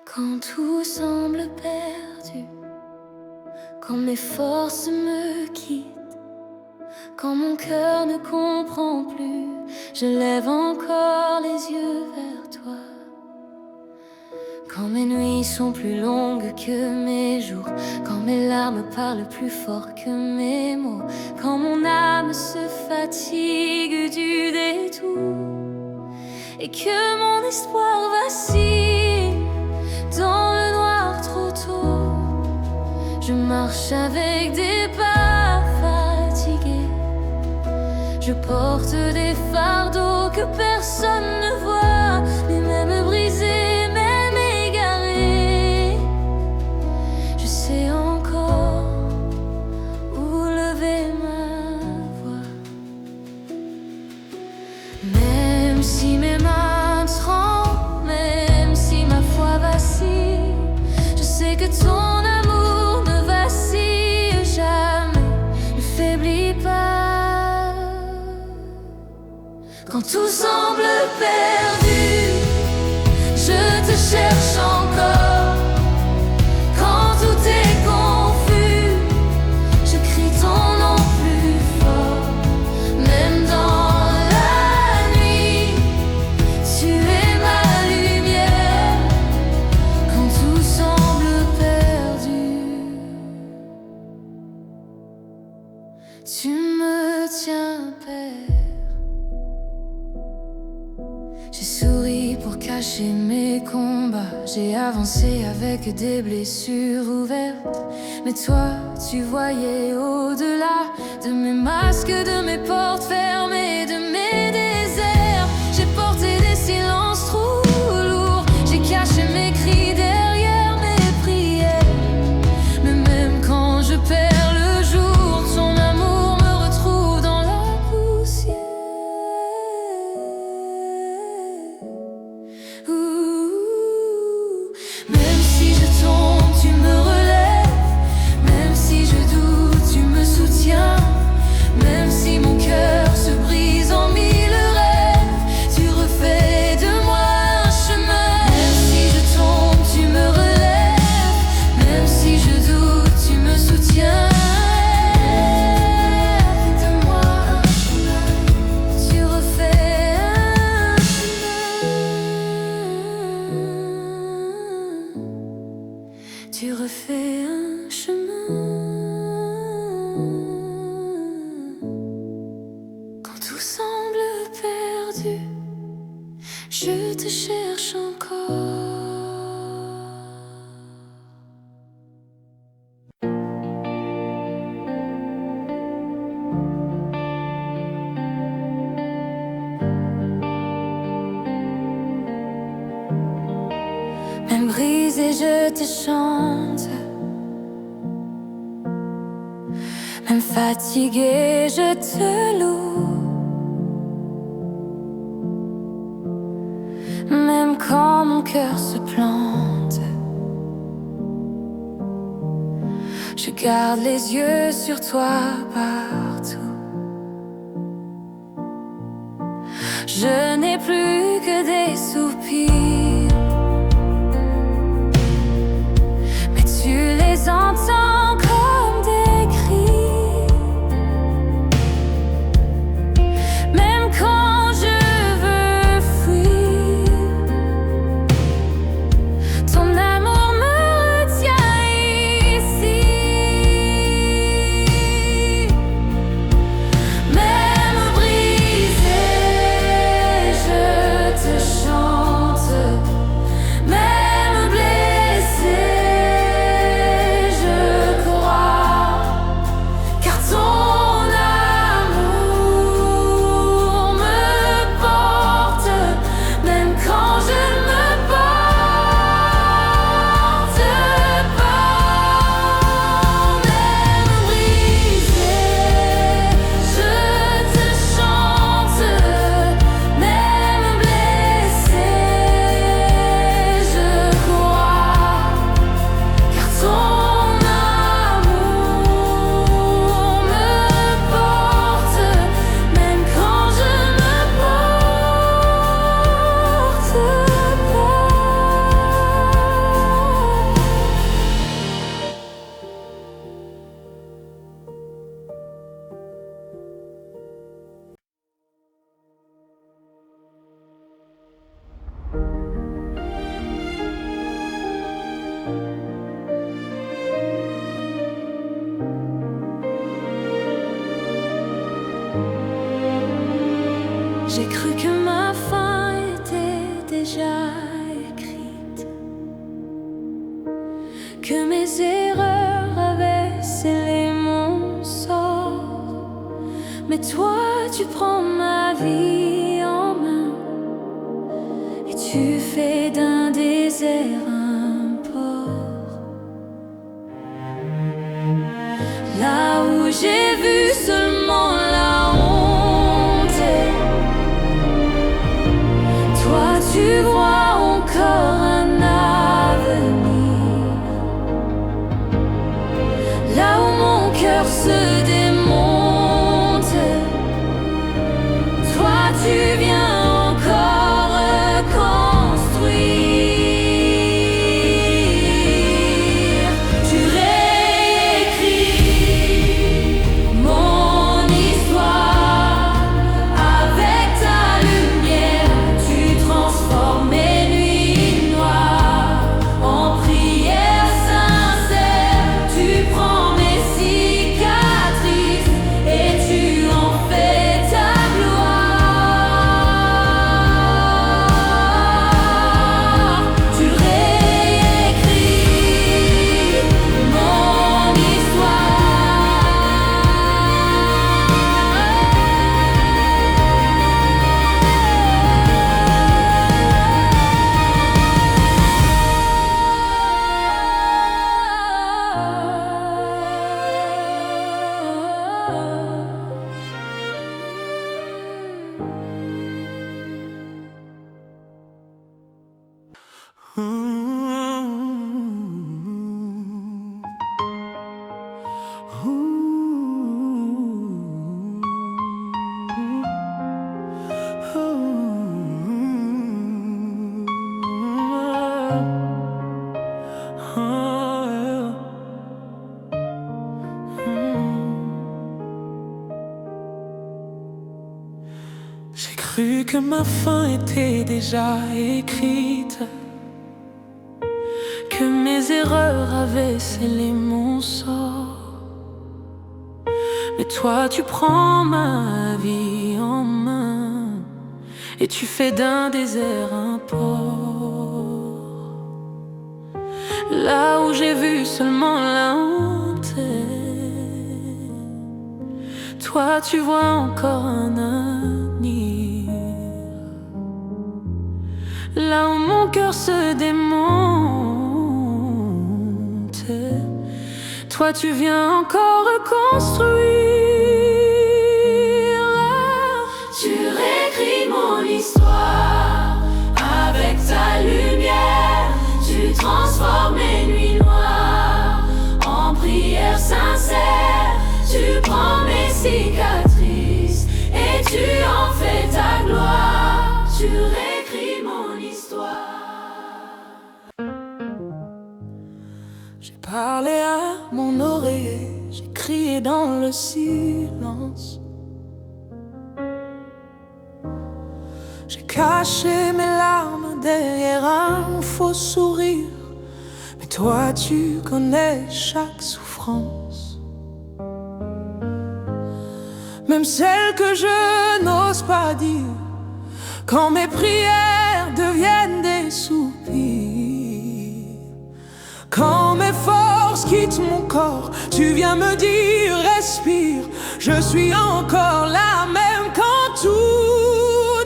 Quand tout semble perdu, quand mes forces me quittent, quand mon cœur ne comprend plus, je lève encore les yeux vers toi. Quand mes nuits sont plus longues que mes jours, quand mes larmes parlent plus fort que mes mots, quand mon âme se fatigue du détour et que mon espoir vacille dans le noir trop tôt, je marche avec des pas fatigués. Je porte des fardeaux que personne ne voit, mais même brisés, même égarés, je sais encore où lever ma voix. Même si mes mains tremblent, même si ma foi vacille, je sais que ton amour ne vacille jamais, ne faiblit pas. Quand tout semble perdu, je te cherche encore. Quand tout est confus, je crie ton nom plus fort. Même dans la nuit, tu es ma lumière. Quand tout semble perdu, tu me tiens père. J'ai souri pour cacher mes combats, j'ai avancé avec des blessures ouvertes. Mais toi, tu voyais au-delà de mes masques, de mes portes fermées, de mes déserts. J'ai porté des silences trop lourds, j'ai caché mes cris derrière mes prières. Mais même quand je perds le jour, ton amour me retrouve dans la poussière. Même si je tombe, tu me relèves. Même si je doute, tu me soutiens. Même si mon cœur se brise en mille rêves, tu refais de moi un chemin. Même si je tombe, tu me relèves. Même si je doute, tu me soutiens. De moi un chemin, tu refais un chemin. Tu refais un chemin. Quand tout semble perdu, je te cherche encore. Même brisé, je te chante. Même fatigué, je te loue. Même quand mon cœur se plante, je garde les yeux sur toi partout. Je n'ai plus que des soupirs, mais tu les entends comme des cris. Même quand je veux fuir, ton amour me retient ici. Même brisé, Mais toi tu prends ma vie en main et tu fais d'un désert un port. Là où j'ai vu seulement la honte, toi tu vois encore un avenir. Là où mon cœur se démonte, toi tu viens encore reconstruire. Tu réécris mon histoire avec ta lumière. Tu transformes mes nuits noires en prières sincères. Tu prends mes cicatrices et tu en fais ta gloire. Tu réécris mon J'ai cru que ma fin était déjà écrite, que mes erreurs avaient scellé mon sort. Mais toi tu prends ma vie en main et tu fais d'un désert un port. Là où j'ai vu seulement la honte, toi tu vois encore un avenir. Là où mon cœur se démonte, toi tu viens encore reconstruire. Tu réécris mon histoire avec ta lumière. Tu transformes mes nuits noires en prières sincères. Tu prends mes cicatrices et tu en fais ta gloire. Tu réécris mon histoire. J'ai parlé à mon oreiller, j'ai crié dans le silence. J'ai caché mes larmes derrière un faux sourire. Mais toi tu connais chaque souffrance, même celle que je n'ose pas dire. Quand mes prières deviennent des soupirs, quand mes forces quittent mon corps, tu viens me dire respire. Je suis encore là même quand tout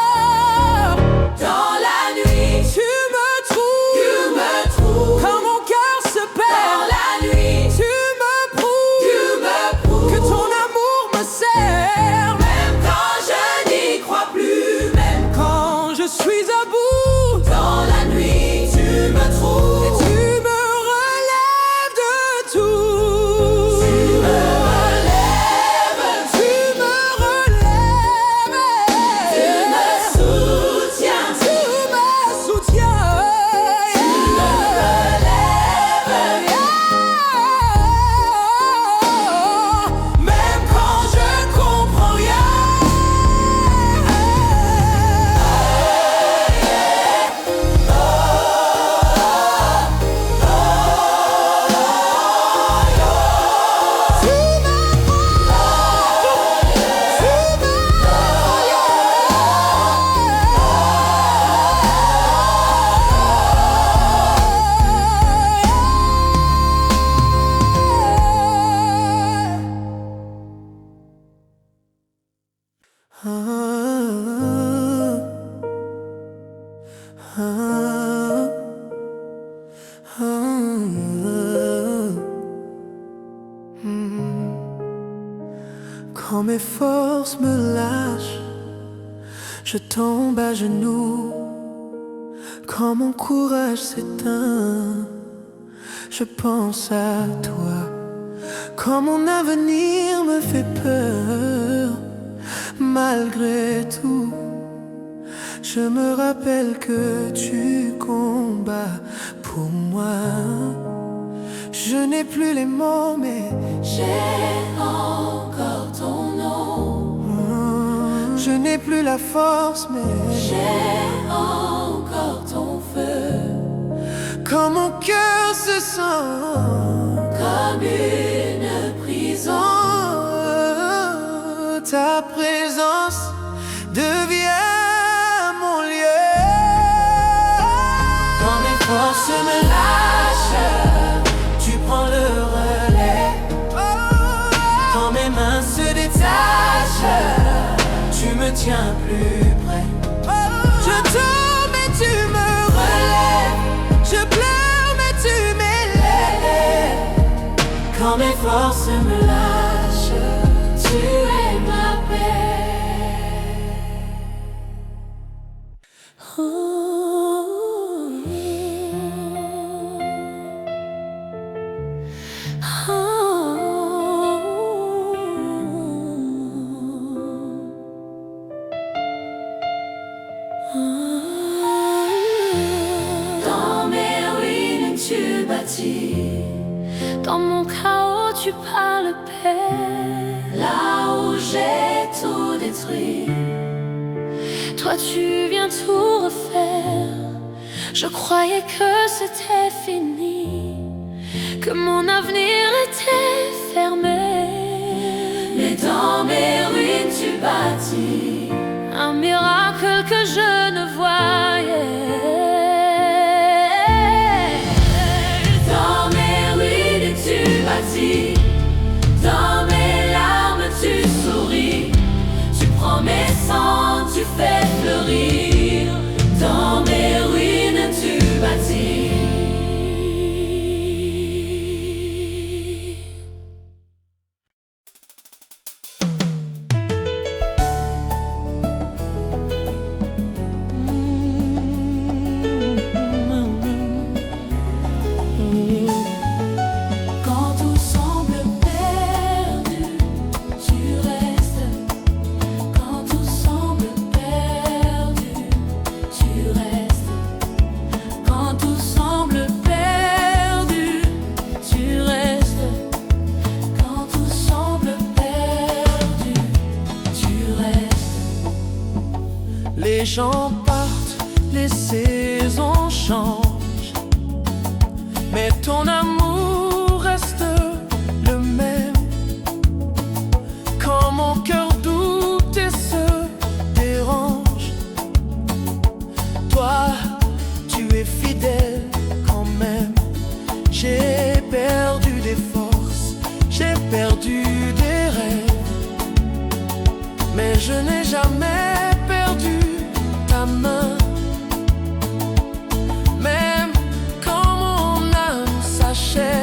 dort. Dans la nuit, Tu me trouves, quand mon cœur se dans perd. la nuit, Tu me prouves que ton amour me sert. même quand je n'y crois plus, même Quand je suis à bout, dans la nuit, tu me trouves. et tu me relèves de tout. Tu me relèves, Tu Ah, ah, hmm. Quand mes forces me lâchent, je tombe à genoux. Quand mon courage s'éteint, je pense à toi. Quand mon avenir me fait peur, malgré tout, je me rappelle que tu combats pour moi. Je n'ai plus les mots, mais j'ai encore ton nom. Je n'ai plus la force, mais j'ai encore ton feu. quand mon cœur se sent comme une prison, ta présence devient mon lieu. quand mes forces me lâchent, tu prends le relais. Quand mes mains se détachent, tu me tiens plus près. Je tombe et tu me relèves, je pleure mais tu m'élèves. Quand mes forces me lâchent, tu es ma paix. Dans mes ruines tu bâtis, dans mon chaos tu parles paix. Là où j'ai tout détruit, toi tu viens tout refaire. Je croyais que c'était fini, que mon avenir était fermé. Mais dans mes ruines tu bâtis un miracle que je ne voyais. Dans mes ruines tu bâtis, dans mes larmes tu souris. Tu prends mes sangs, tu fais fleurir. Dans mes ruines tu bâtis. Quand tout semble perdu, tu restes. Quand tout semble perdu, tu restes. Quand tout semble perdu, tu restes. Quand tout semble perdu, tu restes. Les gens partent, les saisons changent, mais ton amour reste le même. Quand mon cœur doute et se dérange, toi, tu es fidèle quand même. J'ai perdu des forces, j'ai perdu des rêves, mais je n'ai jamais perdu ta main. Même quand mon âme s'achève,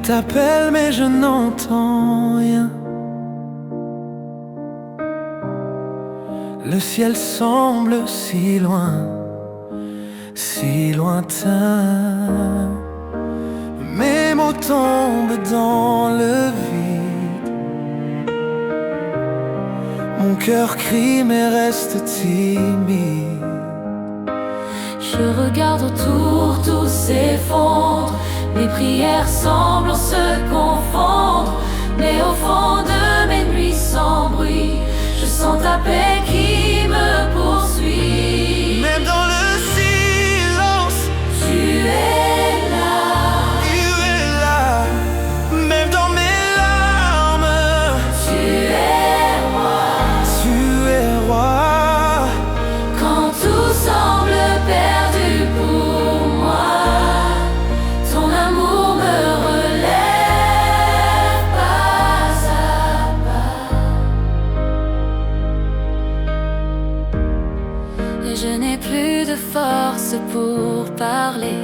Je t'appelle mais je n'entends rien. Le ciel semble si loin, si lointain. Mes mots tombent dans le vide. Mon cœur crie mais reste timide. Je regarde autour, tout s'effondre. Mes prières semblent se confondre. Mais au fond de mes nuits sans bruit, je sens ta paix qui me poursuit. Même dans le silence, tu es là. tu es là. Même dans mes larmes, Tu es roi. tu es roi. Quand tout semble perdu pour moi, ton amour me relève pas à pas. Et je n'ai plus de force pour parler,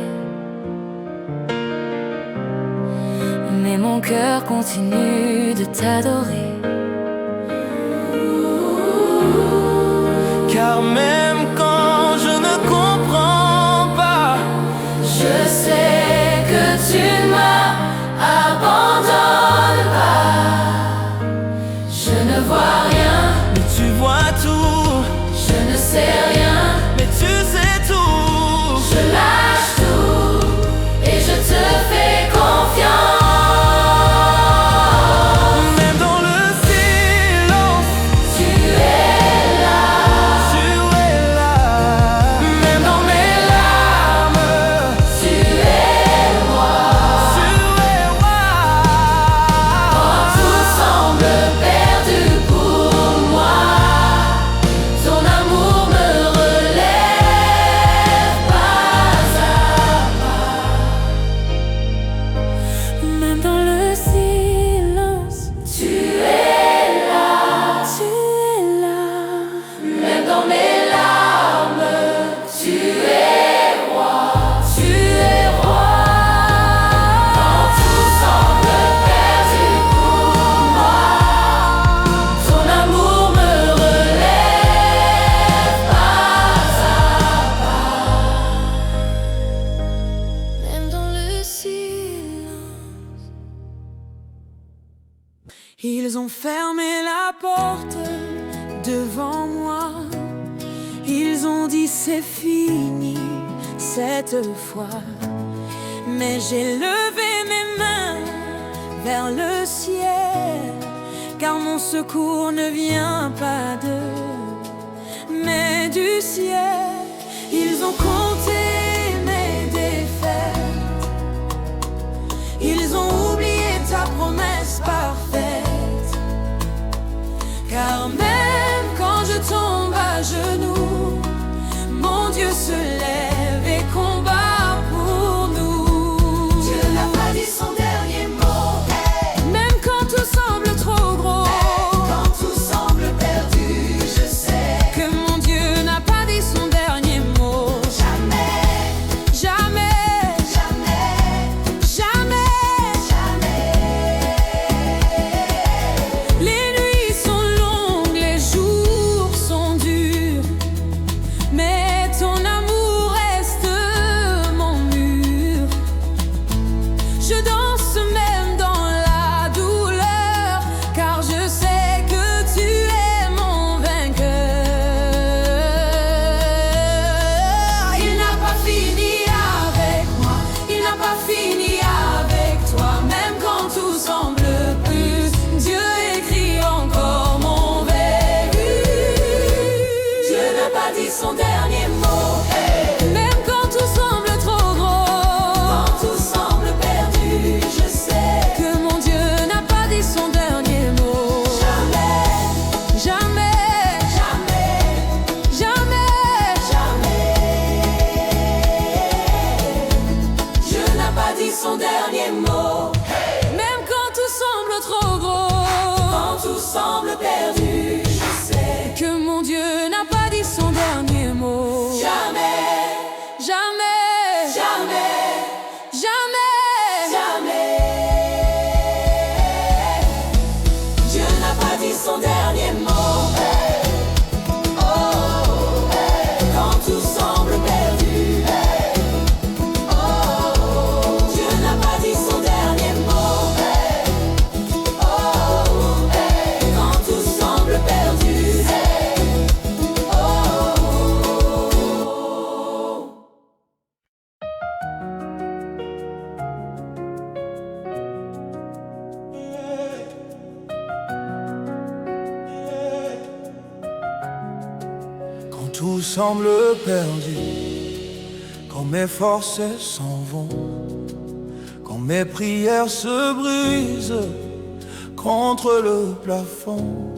mais mon cœur continue de t'adorer. Car même quand je ne comprends pas, Je sais que tu ne m'abandonnes pas. Je ne vois rien, mais tu vois tout, je ne sais rien. mais tu sais tout. Je lâche tout et je te fais confiance. Même dans le silence, Tu es là. tu es là. Même dans mes larmes, Tu es roi. tu es roi. Quand tout semble perdu pour moi, ton amour me relève pas à pas. Même dans le silence, tu es là. Tu es là. Même dans mes larmes, tu es roi. Tu es roi. Quand tout semble perdu pour moi, ton amour me relève pas à pas. Même dans le silence. Ils ont fermé la porte devant moi. Ils ont dit c'est fini cette fois. Mais j'ai levé mes mains vers le ciel, car mon secours ne vient pas d'eux, mais du ciel. Ils ont compté mes défaites. Ils ont oublié ta promesse parfaite. Car même quand je tombe à genoux, mon Dieu se lève et combat pour nous. Dieu n'a pas dit son dernier mot. Même quand tout semble trop gros, Quand tout semble perdu, je sais. que mon Dieu n'a pas dit son dernier mot. Jamais tout semble perdu, quand mes forces s'en vont, quand mes prières se brisent contre le plafond,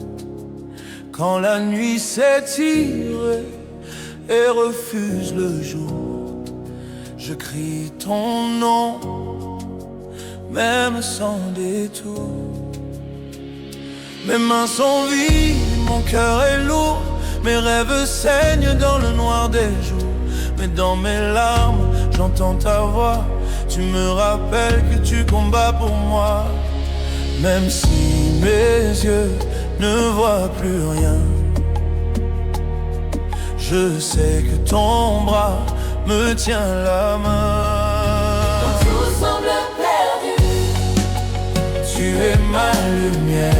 quand la nuit s'étire et refuse le jour, je crie ton nom, même sans détour. Mes mains sont vides, mon cœur est lourd, mes rêves saignent dans le noir des jours. Mais dans mes larmes, j'entends ta voix, tu me rappelles que tu combats pour moi. Même si mes yeux ne voient plus rien, je sais que ton bras me tient la main. Quand tout semble perdu, tu es ma lumière.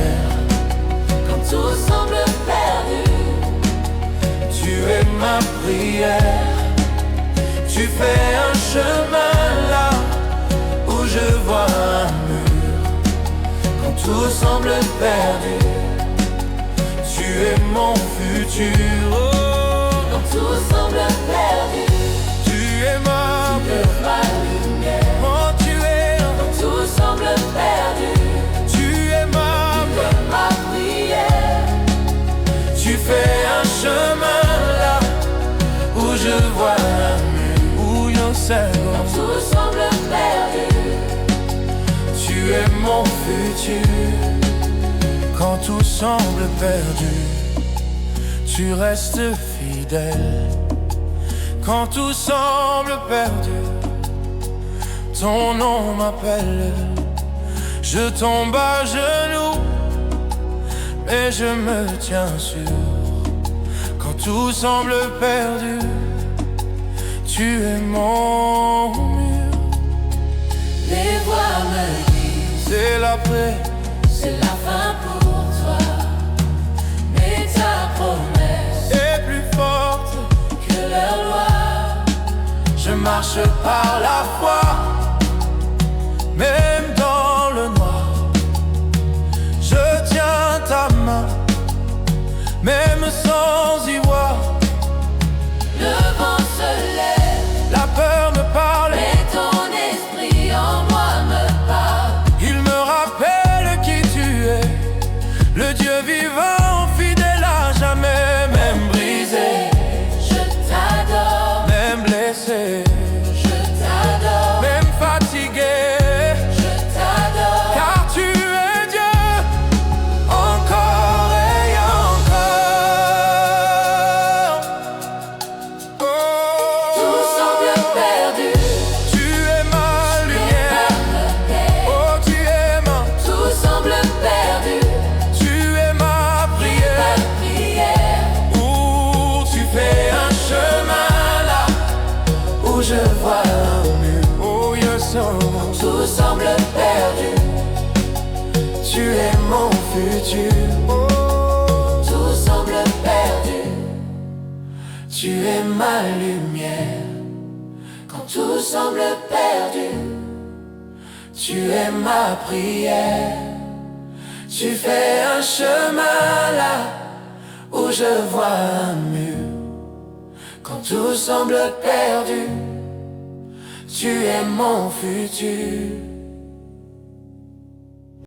quand tout semble perdu, tu es ma prière. Tu fais un chemin là où je vois un mur. Quand tout semble perdu, tu es mon futur. Oh, quand tout semble perdu, tu es ma lumière. Oh, tu es, Quand tout semble perdu, tu es ma prière. Tu fais un chemin là où je vois un mur. Quand tout semble perdu, tu es mon futur. Quand tout semble perdu, tu restes fidèle. Quand tout semble perdu, ton nom m'appelle. Je tombe à genoux, mais je me tiens sûr. Quand tout semble perdu, tu es mon mur. les voix me disent C'est la paix, c'est la fin pour toi. Mais ta promesse est plus forte. que leur loi. Je marche par la foi, même dans le noir. Je tiens ta main, même sans y voir. Le vent se lève, La peur me parle, mais ton esprit en moi me parle. il me rappelle qui tu es, le Dieu vivant, fidèle à jamais. Même brisé, Je t'adore, même blessé, je t'adore, même fatigué, je t'adore. car tu es Dieu, encore et encore. Oh, Tout semble perdu, tu es ma lumière. Oh, tu es ma, tout semble perdu. tu es ma prière. Prière, Où tu fais un chemin là où je vois un mur. Oh, yes, oh. tout semble perdu, Tu es mon futur. Oh, tout semble perdu. tu es ma lumière. Quand tout semble perdu, Tu es ma prière. Tu fais un chemin là où je vois un mur. Quand tout semble perdu, tu es mon futur.